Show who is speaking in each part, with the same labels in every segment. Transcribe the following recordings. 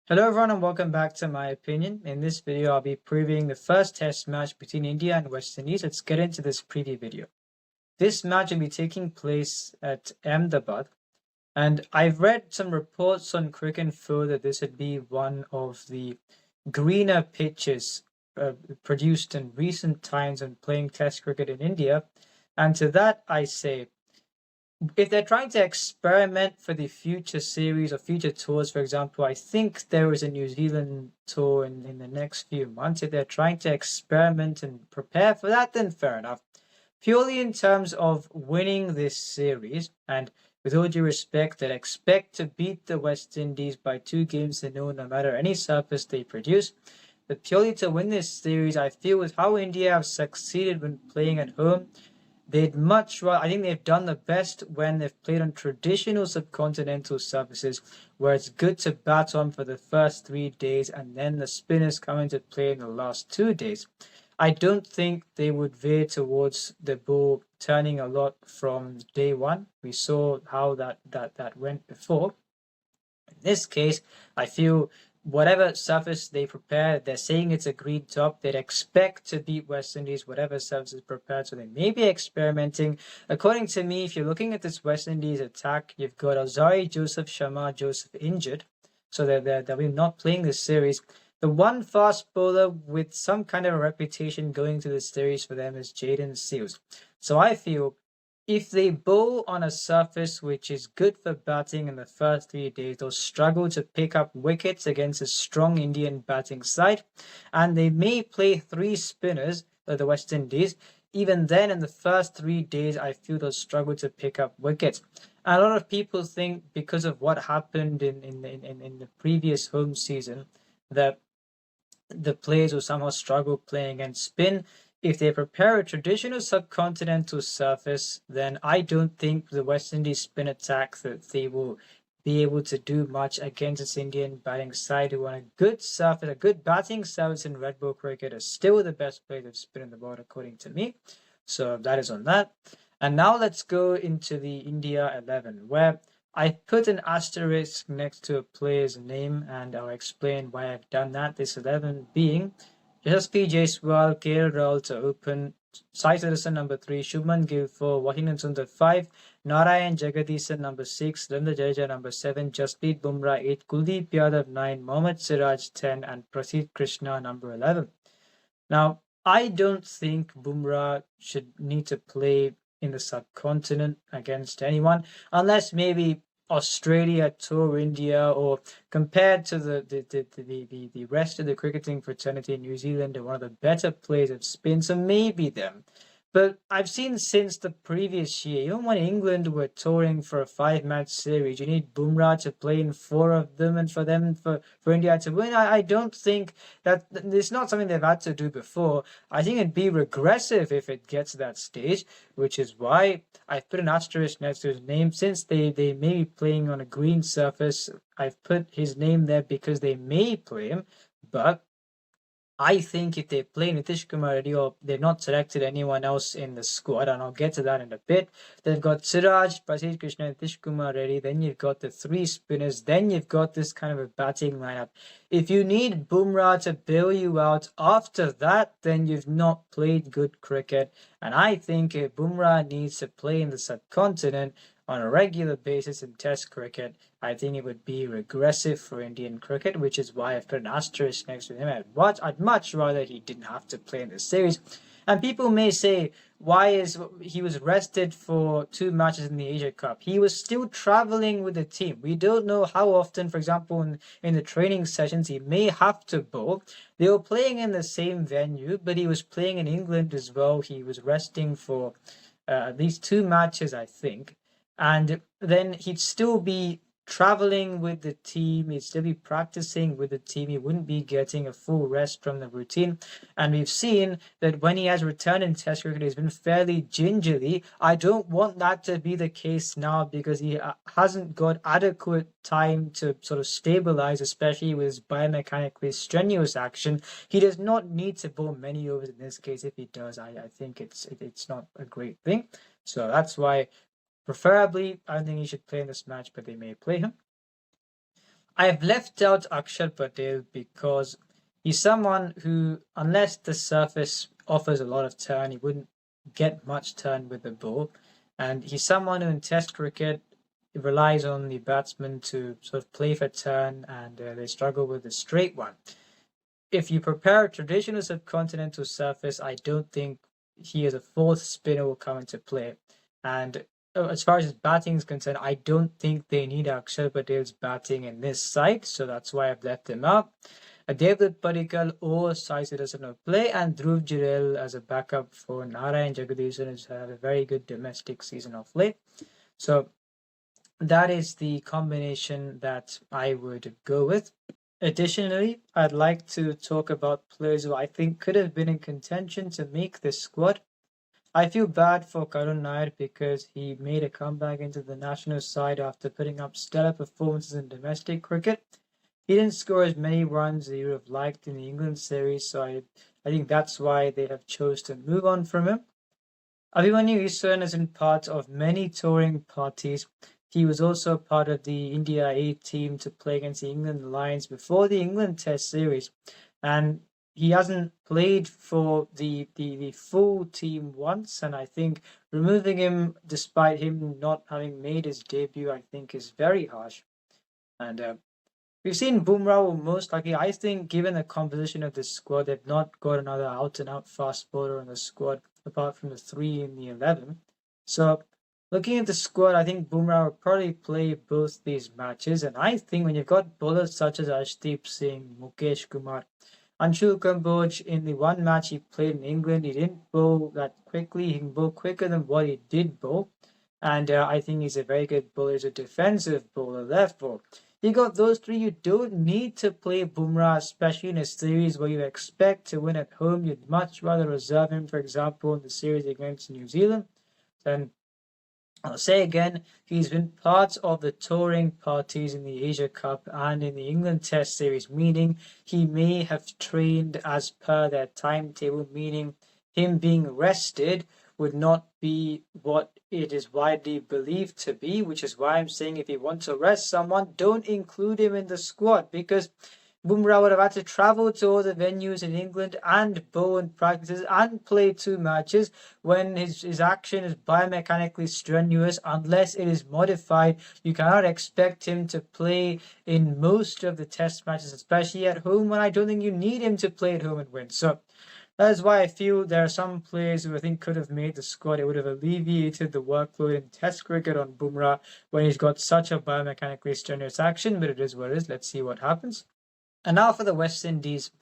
Speaker 1: Hello everyone and welcome back to My Opinion. In this video, I'll be previewing the first test match between India and West Indies. Let's get into this preview video. This match will be taking place at Ahmedabad, and I've read some reports on Cricket Info that this would be one of the greener pitches produced in recent times when playing test cricket in India. And to that I say, if they're trying to experiment for the future series or future tours, for example, I think there is a New Zealand tour in the next few months. If they're trying to experiment and prepare for that, then fair enough. Purely in terms of winning this series, and with all due respect, that expect to beat the West Indies by 2 games to 0, no matter any surface they produce. But purely to win this series, I feel with how India have succeeded when playing at home, they'd much rather, I think they've done the best when they've played on traditional subcontinental surfaces, where it's good to bat on for the first 3 days and then the spinners come into play in the last 2 days. I don't think they would veer towards the ball turning a lot from day one. We saw how that went before. In this case, I feel whatever surface they prepare, they're saying it's a green top. They'd expect to beat West Indies, whatever surface is prepared. So they may be experimenting. According to me, if you're looking at this West Indies attack, you've got Azari, Joseph Sharma, Joseph injured. So they'll be not playing this series. The one fast bowler with some kind of a reputation going to this series for them is Jayden Seales. So I feel if they bowl on a surface which is good for batting in the first 3 days, they'll struggle to pick up wickets against a strong Indian batting side, and they may play 3 spinners, the West Indies. Even then, in the first 3 days, I feel they'll struggle to pick up wickets. And a lot of people think because of what happened in the previous home season that the players will somehow struggle playing against spin. If they prepare a traditional subcontinental surface, then I don't think the West Indies spin attack that they will be able to do much against this Indian batting side who on a good surface, a good batting surface in red ball cricket are still the best players of spin in the world according to me. So that is on that. And now let's go into the India 11, where I put an asterisk next to a player's name, and I'll explain why I've done that. This 11 being Yashasvi Jaiswal, KL Rahul to open, Sai Sudarshan number 3, Shubman Gill 4, Washington Sundar 5, Narayan Jagadisan number 6, Ravindra Jadeja number 7, Jasprit Bumrah 8, Kuldeep Yadav 9, Mohammad Siraj 10, and Prasidh Krishna number 11. Now, I don't think Bumrah should need to play in the subcontinent against anyone, unless maybe Australia, Tour India, or compared to the rest of the cricketing fraternity in New Zealand, they're one of the better players of spin, so maybe them. But I've seen since the previous year, even when England were touring for a 5-match series, you need Bumrah to play in 4 of them, and for India to win. I don't think that it's not something they've had to do before. I think it'd be regressive if it gets to that stage, which is why I've put an asterisk next to his name. Since they may be playing on a green surface, I've put his name there because they may play him, but I think if they play Nitish Kumar Reddy or they've not selected anyone else in the squad, and I'll get to that in a bit, they've got Siraj, Prasidh Krishna, Nitish Kumar Reddy, then you've got the 3 spinners, then you've got this kind of a batting lineup. If you need Bumrah to bail you out after that, then you've not played good cricket. And I think if Bumrah needs to play in the subcontinent on a regular basis in Test cricket, I think it would be regressive for Indian cricket, which is why I've put an asterisk next to him. I'd much rather he didn't have to play in this series. And people may say, why is he was rested for 2 matches in the Asia Cup? He was still traveling with the team. We don't know how often, for example, in the training sessions, he may have to bowl. They were playing in the same venue, but he was playing in England as well. He was resting for at least 2 matches, I think. And then he'd still be traveling with the team, he'd still be practicing with the team, he wouldn't be getting a full rest from the routine. And we've seen that when he has returned in Test cricket, he's been fairly gingerly. I don't want that to be the case now because he hasn't got adequate time to sort of stabilize, especially with his biomechanically strenuous action. He does not need to bowl many overs in this case. If he does, I think it's not a great thing. So that's why preferably, I don't think he should play in this match, but they may play him. I've left out Akshar Patel because he's someone who, unless the surface offers a lot of turn, he wouldn't get much turn with the ball. And he's someone who in Test cricket relies on the batsman to sort of play for turn, and they struggle with the straight one. If you prepare a traditional subcontinental surface, I don't think he as a fourth spinner will come into play. And as far as his batting is concerned, I don't think they need Akshar Patel's batting in this side, so that's why I've left him out. Devdutt Padikkal or Sai Sirisena play, and Dhruv Jurel as a backup for Narayan Jagadisan, who's had a very good domestic season of late. So that is the combination that I would go with. Additionally, I'd like to talk about players who I think could have been in contention to make this squad. I feel bad for Karun Nair because he made a comeback into the national side after putting up stellar performances in domestic cricket. He didn't score as many runs as he would have liked in the England series, so I think that's why they have chose to move on from him. Abhimanyu Easwaran has been part of many touring parties. He was also part of the India A team to play against the England Lions before the England Test series, and he hasn't played for the full team once, and I think removing him despite him not having made his debut, I think is very harsh. And we've seen Bumrah will most likely, I think, given the composition of this squad, they've not got another out-and-out fast bowler in the squad apart from the 3 in the 11. So looking at the squad, I think Bumrah will probably play both these matches, and I think when you've got bowlers such as Arshdeep Singh, Mukesh Kumar, Anshul Kamboj, in the one match he played in England, he didn't bowl that quickly. He can bowl quicker than what he did bowl. And I think he's a very good bowler. He's a defensive bowler, therefore. You got those three. You don't need to play Bumrah, especially in a series where you expect to win at home. You'd much rather reserve him, for example, in the series against New Zealand. Then I'll say again, he's been part of the touring parties in the Asia Cup and in the England Test series, meaning he may have trained as per their timetable, meaning him being rested would not be what it is widely believed to be, which is why I'm saying if you want to rest someone, don't include him in the squad, because Bumrah would have had to travel to all the venues in England and bowl in practices and play 2 matches when his action is biomechanically strenuous. Unless it is modified, you cannot expect him to play in most of the test matches, especially at home, when I don't think you need him to play at home and win. So that is why I feel there are some players who I think could have made the squad. It would have alleviated the workload in Test cricket on Bumrah when he's got such a biomechanically strenuous action, but it is what it is. Let's see what happens. And now for the West Indies.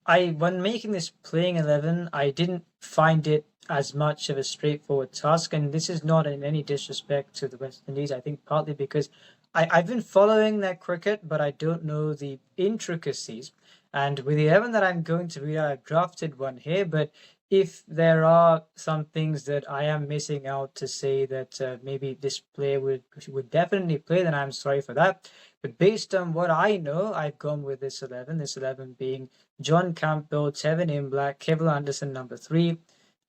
Speaker 1: When making this playing 11, I didn't find it as much of a straightforward task, and this is not in any disrespect to the West Indies. I think partly because I've been following their cricket, but I don't know the intricacies. And with the 11 that I'm going to read out, I've drafted one here, but if there are some things that I am missing out to say that maybe this player would definitely play, then I'm sorry for that. But based on what I know, I've gone with this 11 being John Campbell, Tevin Imlach, Kevin Anderson, number 3,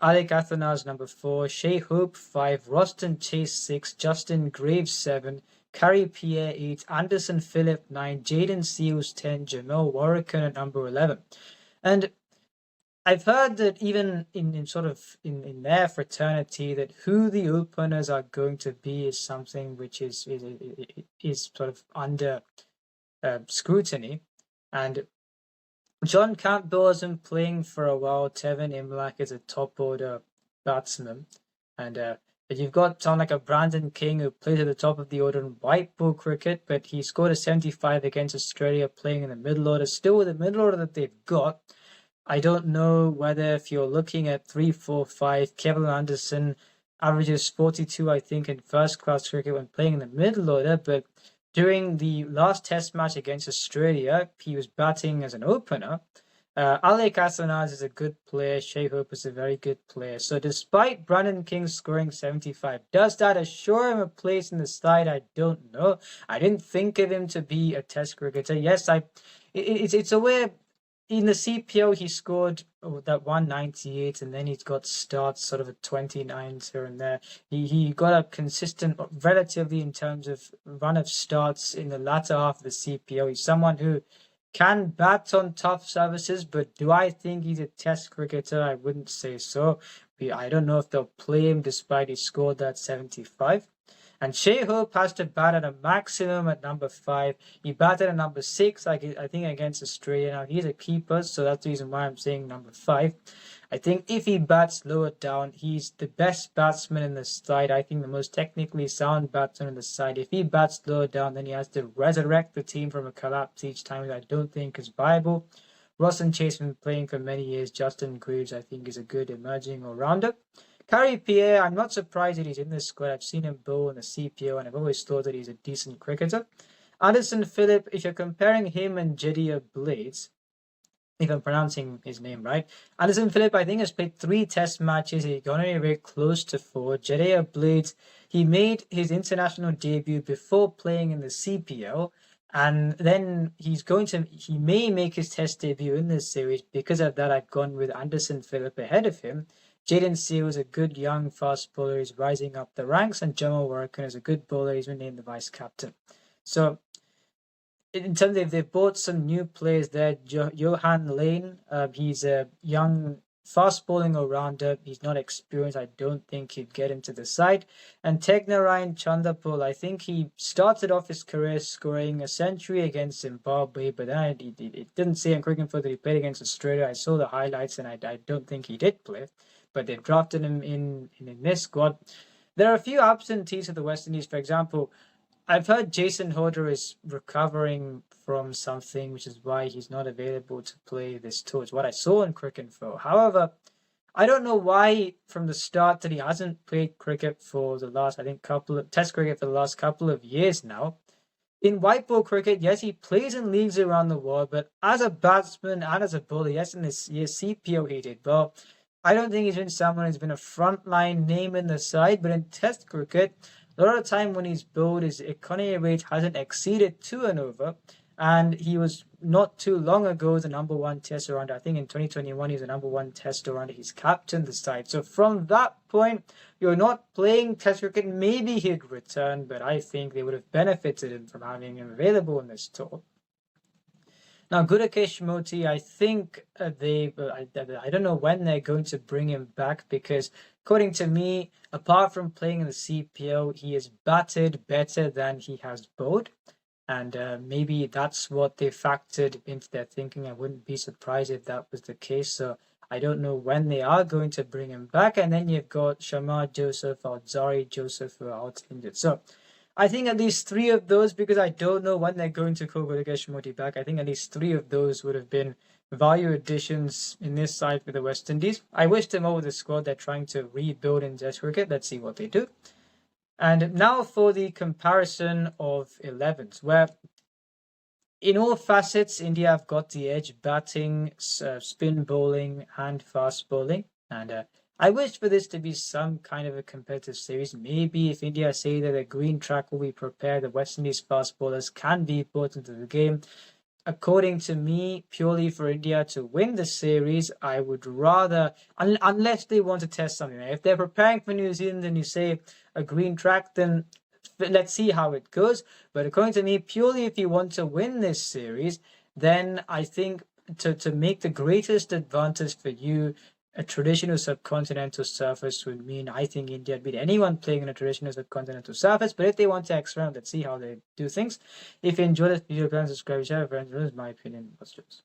Speaker 1: Alec Athanase, number 4, Shai Hope, 5, Roston Chase, 6, Justin Graves, 7, Carrie Pierre, 8, Anderson Phillip, 9, Jaden Seals, 10, Jamel Warrican at number 11. And I've heard that even in their fraternity, that who the openers are going to be is something which is sort of under scrutiny. And John Campbell hasn't playing for a while. Tevin Imlach is a top order batsman, and you've got someone like a Brandon King who plays at the top of the order in white ball cricket, but he scored a 75 against Australia playing in the middle order. Still with the middle order that they've got, I don't know whether if you're looking at 3, 4, 5, Kevin Anderson averages 42, I think, in first class cricket when playing in the middle order, but during the last test match against Australia, he was batting as an opener. Alec Athanase is a good player. Shai Hope is a very good player. So despite Brandon King scoring 75, does that assure him a place in the side? I don't know. I didn't think of him to be a test cricketer. Yes, it's a way in the CPO, he scored that 198, and then he's got starts sort of at 29s here and there. He got a consistent, relatively in terms of run of starts in the latter half of the CPO. He's someone who can bat on tough surfaces, but do I think he's a test cricketer? I wouldn't say so. I don't know if they'll play him despite he scored that 75. And Shai Hope has to bat at a maximum at number 5. He batted at number 6, I think, against Australia. Now, he's a keeper, so that's the reason why I'm saying number 5. I think if he bats lower down, he's the best batsman in the side. I think the most technically sound batsman in the side. If he bats lower down, then he has to resurrect the team from a collapse each time, which I don't think is viable. Roshan Chase has been playing for many years. Justin Greaves, I think, is a good emerging all-rounder. Gary Pierre, I'm not surprised that he's in this squad. I've seen him bowl in the CPO, and I've always thought that he's a decent cricketer. Anderson Phillip, if you're comparing him and Jediah Blades, if I'm pronouncing his name right, Anderson Phillip, I think, has played 3 test matches. He got very close to 4. Jediah Blades, he made his international debut before playing in the CPL, and then he may make his test debut in this series. Because of that, I've gone with Anderson Phillip ahead of him. Jaden Seale is a good young fast bowler. He's rising up the ranks, and Jamal Warrican is a good bowler. He's been named the vice captain. So, in terms of, they've bought some new players there. Johan Lane, he's a young fast bowling all-rounder. He's not experienced. I don't think he'd get into the side. And Tegnarayan Chanderpaul, I think he started off his career scoring a century against Zimbabwe, but then it didn't say on Cricinfo that he played against Australia. I saw the highlights, and I don't think he did play. But they've drafted him in this squad. There are a few absentees of the West Indies. For example, I've heard Jason Hodder is recovering from something, which is why he's not available to play this tour. It's what I saw in Cricinfo. However, I don't know why from the start that he hasn't played cricket for the last, I think, test cricket for the last couple of years now. In white ball cricket, yes, he plays in leagues around the world, but as a batsman and as a bowler, yes, in this year's CPO he did well. I don't think he's been someone who's been a frontline name in the side, but in test cricket, a lot of the time when he's bowled, his economy rate hasn't exceeded 2 and over, and he was not too long ago the number 1 test all-rounder. I think in 2021 he was the number 1 test all-rounder. He's captained the side. So from that point, you're not playing test cricket. Maybe he'd return, but I think they would have benefited him from having him available in this tour. Now, Gudakesh Moti, I think I don't know when they're going to bring him back, because according to me, apart from playing in the CPO, he has batted better than he has bowled. And maybe that's what they factored into their thinking. I wouldn't be surprised if that was the case. So I don't know when they are going to bring him back. And then you've got Shamar Joseph or Zari Joseph who are out injured. So I think at least 3 of those, because I don't know when they're going to call Gudakesh Moti back, I think at least 3 of those would have been value additions in this side for the West Indies. I wish them all with the squad. They're trying to rebuild in Test cricket. Let's see what they do. And now for the comparison of 11s, where in all facets, India have got the edge: batting, spin bowling, and fast bowling. And I wish for this to be some kind of a competitive series. Maybe if India say that a green track will be prepared, the West Indies fast bowlers can be put into the game. According to me, purely for India to win the series, I would rather, unless they want to test something. If they're preparing for New Zealand and you say a green track, then let's see how it goes. But according to me, purely if you want to win this series, then I think to make the greatest advantage for you, a traditional subcontinental surface would mean I think India would beat anyone playing in a traditional subcontinental surface. But if they want to experiment, let's see how they do things. If you enjoyed this video, please subscribe, share with friends. This is my opinion. What's yours?